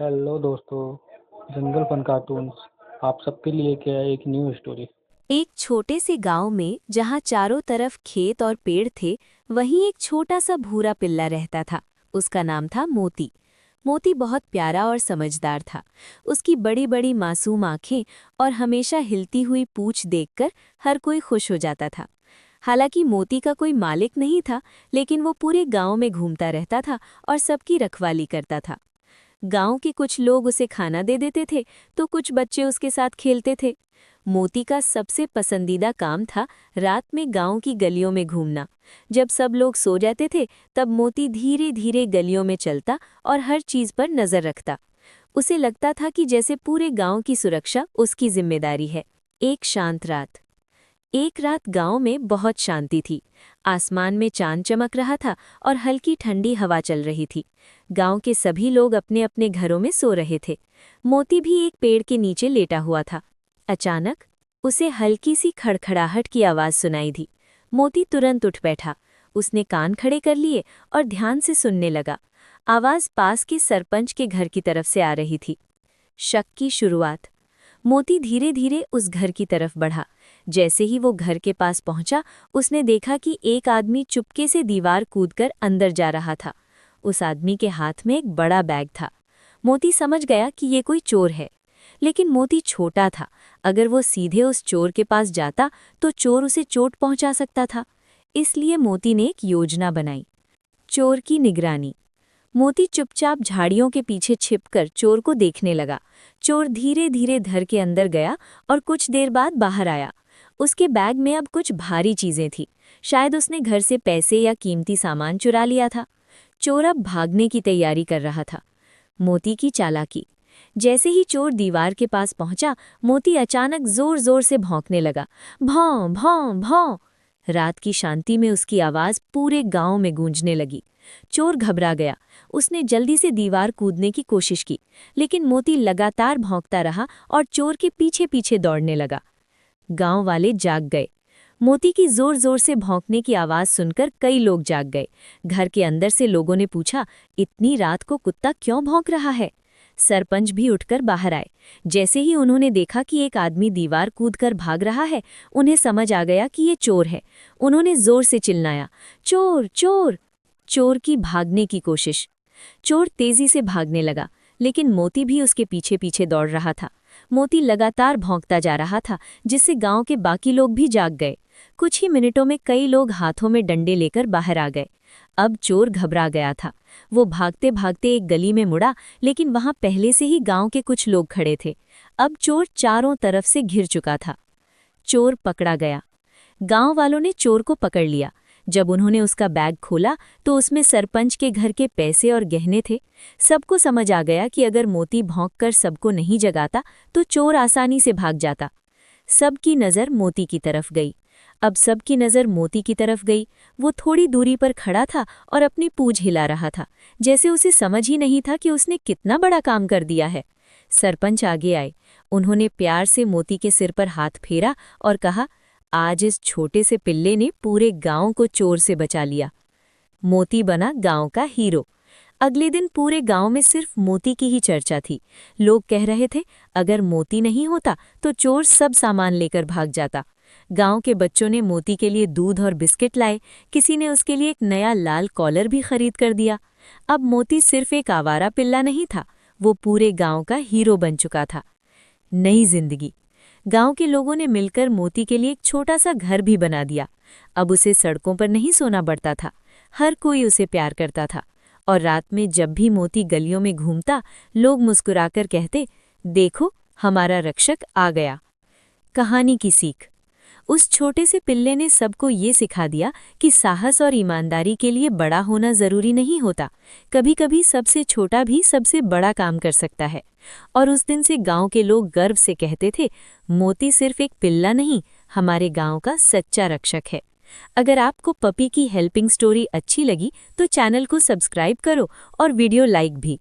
Hello दोस्तों, जंगल fun cartoons आप सबके लिए क्या है एक न्यू स्टोरी। एक छोटे से गांव में जहां चारों तरफ खेत और पेड़ थे, वहीं एक छोटा सा भूरा पिल्ला रहता था। उसका नाम था मोती। मोती बहुत प्यारा और समझदार था। उसकी बड़ी बड़ी मासूम आंखें और हमेशा हिलती हुई पूंछ देखकर हर कोई खुश हो जाता था। हालांकि मोती का कोई मालिक नहीं था, लेकिन वो पूरे गांव में घूमता रहता था और सबकी रखवाली करता था। गांव के कुछ लोग उसे खाना दे देते थे, तो कुछ बच्चे उसके साथ खेलते थे। मोती का सबसे पसंदीदा काम था रात में गांव की गलियों में घूमना। जब सब लोग सो जाते थे, तब मोती धीरे धीरे गलियों में चलता और हर चीज पर नजर रखता। उसे लगता था कि जैसे पूरे गांव की सुरक्षा उसकी जिम्मेदारी है। एक शांत रात। एक रात गांव में बहुत शांति थी। आसमान में चांद चमक रहा था और हल्की ठंडी हवा चल रही थी। गांव के सभी लोग अपने अपने घरों में सो रहे थे। मोती भी एक पेड़ के नीचे लेटा हुआ था। अचानक उसे हल्की सी खड़खड़ाहट की आवाज सुनाई दी। मोती तुरंत उठ बैठा। उसने कान खड़े कर लिए और ध्यान से सुनने लगा। आवाज पास के सरपंच के घर की तरफ से आ रही थी। शक की शुरुआत। मोती धीरे धीरे उस घर की तरफ बढ़ा। जैसे ही वो घर के पास पहुंचा, उसने देखा कि एक आदमी चुपके से दीवार कूदकर अंदर जा रहा था। उस आदमी के हाथ में एक बड़ा बैग था। मोती समझ गया कि ये कोई चोर है। लेकिन मोती छोटा था। अगर वो सीधे उस चोर के पास जाता तो चोर उसे चोट पहुंचा सकता था। इसलिए मोती ने एक योजना बनाई। चोर की निगरानी। मोती चुपचाप झाड़ियों के पीछे छिपकर चोर को देखने लगा। चोर धीरे धीरे घर के अंदर गया और कुछ देर बाद बाहर आया। उसके बैग में अब कुछ भारी चीजें थी। शायद उसने घर से पैसे या कीमती सामान चुरा लिया था। चोर अब भागने की तैयारी कर रहा था। मोती की चालाकी। जैसे ही चोर दीवार के पास पहुंचा, मोती अचानक जोर जोर से भौंकने लगा। भौं भौं भौं। रात की शांति में उसकी आवाज पूरे गांव में गूंजने लगी। चोर घबरा गया। उसने जल्दी से दीवार कूदने की कोशिश की, लेकिन मोती लगातार भौंकता रहा और चोर के पीछे पीछे दौड़ने लगा। गांव वाले जाग गए। मोती की जोर जोर से भौंकने की आवाज सुनकर कई लोग जाग गए। घर के अंदर से लोगों ने पूछा, इतनी रात को कुत्ता क्यों भौंक रहा है? सरपंच भी उठकर बाहर आए। जैसे ही उन्होंने देखा कि एक आदमी दीवार कूदकर भाग रहा है, उन्हें समझ आ गया कि ये चोर है। उन्होंने जोर से चिल्लाया, चोर चोर। चोर की भागने की कोशिश। चोर तेजी से भागने लगा, लेकिन मोती भी उसके पीछे पीछे दौड़ रहा था। मोती लगातार भौंकता जा रहा था, जिससे गांव के बाकी लोग भी जाग गए। कुछ ही मिनटों में कई लोग हाथों में डंडे लेकर बाहर आ गए। अब चोर घबरा गया था। वो भागते भागते एक गली में मुड़ा, लेकिन वहां पहले से ही गांव के कुछ लोग खड़े थे। अब चोर चारों तरफ से घिर चुका था। चोर पकड़ा गया। गांव वालों ने चोर को पकड़ लिया। जब उन्होंने उसका बैग खोला तो उसमें सरपंच के घर के पैसे और गहने थे। सबको समझ आ गया कि अगर मोती भौंककर सबको नहीं जगाता तो चोर आसानी से भाग जाता। सबकी नज़र मोती की तरफ गई। अब सबकी नज़र मोती की तरफ गई। वो थोड़ी दूरी पर खड़ा था और अपनी पूंछ हिला रहा था, जैसे उसे समझ ही नहीं था कि उसने कितना बड़ा काम कर दिया है। सरपंच आगे आए। उन्होंने प्यार से मोती के सिर पर हाथ फेरा और कहा, आज इस छोटे से पिल्ले ने पूरे गांव को चोर से बचा लिया। मोती बना गांव का हीरो। अगले दिन पूरे गांव में सिर्फ मोती की ही चर्चा थी। लोग कह रहे थे, अगर मोती नहीं होता तो चोर सब सामान लेकर भाग जाता। गांव के बच्चों ने मोती के लिए दूध और बिस्किट लाए। किसी ने उसके लिए एक नया लाल कॉलर भी खरीद कर दिया। अब मोती सिर्फ एक आवारा पिल्ला नहीं था, वो पूरे गांव का हीरो बन चुका था। नई जिंदगी। गांव के लोगों ने मिलकर मोती के लिए एक छोटा सा घर भी बना दिया। अब उसे सड़कों पर नहीं सोना पड़ता था। हर कोई उसे प्यार करता था। और रात में जब भी मोती गलियों में घूमता, लोग मुस्कुराकर कहते, देखो, हमारा रक्षक आ गया। कहानी की सीख। उस छोटे से पिल्ले ने सबको ये सिखा दिया कि साहस और ईमानदारी के लिए बड़ा होना जरूरी नहीं होता। कभी-कभी सबसे छोटा भी सबसे बड़ा काम कर सकता है। और उस दिन से गांव के लोग गर्व से कहते थे, मोती सिर्फ एक पिल्ला नहीं, हमारे गांव का सच्चा रक्षक है। अगर आपको पपी की हेल्पिंग स्टोरी अच्छी लगी तो चैनल को सब्सक्राइब करो और वीडियो लाइक भी।